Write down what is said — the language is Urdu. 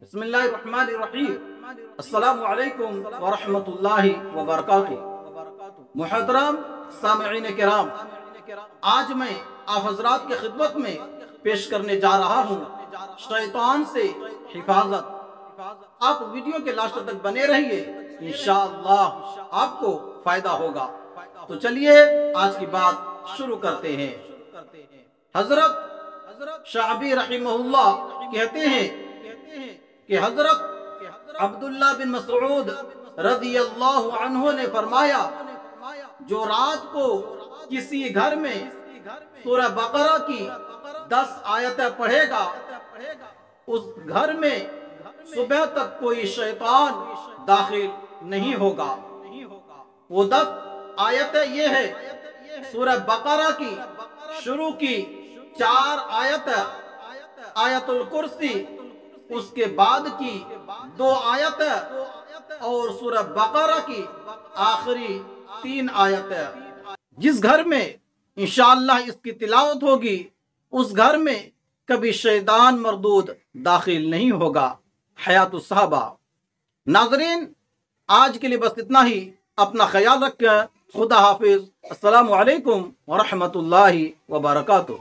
بسم اللہ الرحمن الرحیم۔ السلام علیکم ورحمۃ اللہ وبرکاتہ۔ محترم سامعین کرام، آج میں آپ حضرات کی خدمت میں پیش کرنے جا رہا ہوں شیطان سے حفاظت۔ آپ ویڈیو کے لاسٹ تک بنے رہیے، انشاءاللہ آپ کو فائدہ ہوگا۔ تو چلیے آج کی بات شروع کرتے ہیں۔ حضرت شعبی رحمہ اللہ کہتے ہیں کہ حضرت عبداللہ بن مسعود رضی اللہ عنہ نے فرمایا، جو رات کو کسی گھر میں سورہ بقرہ کی 10 آیتیں پڑھے گا، اس گھر میں صبح تک کوئی شیطان داخل نہیں ہوگا۔ وہ 10 آیتیں یہ ہے: سورہ بقرہ کی شروع کی 4 آیتیں، آیت الکرسی، اس کے بعد کی 2 آیتیں، اور سورہ بقرہ کی آخری 3 آیتیں۔ جس گھر میں انشاءاللہ اس کی تلاوت ہوگی، اس گھر میں کبھی شیطان مردود داخل نہیں ہوگا۔ حیات الصحابہ۔ ناظرین، آج کے لیے بس اتنا ہی۔ اپنا خیال رکھیں۔ خدا حافظ۔ السلام علیکم ورحمۃ اللہ وبرکاتہ۔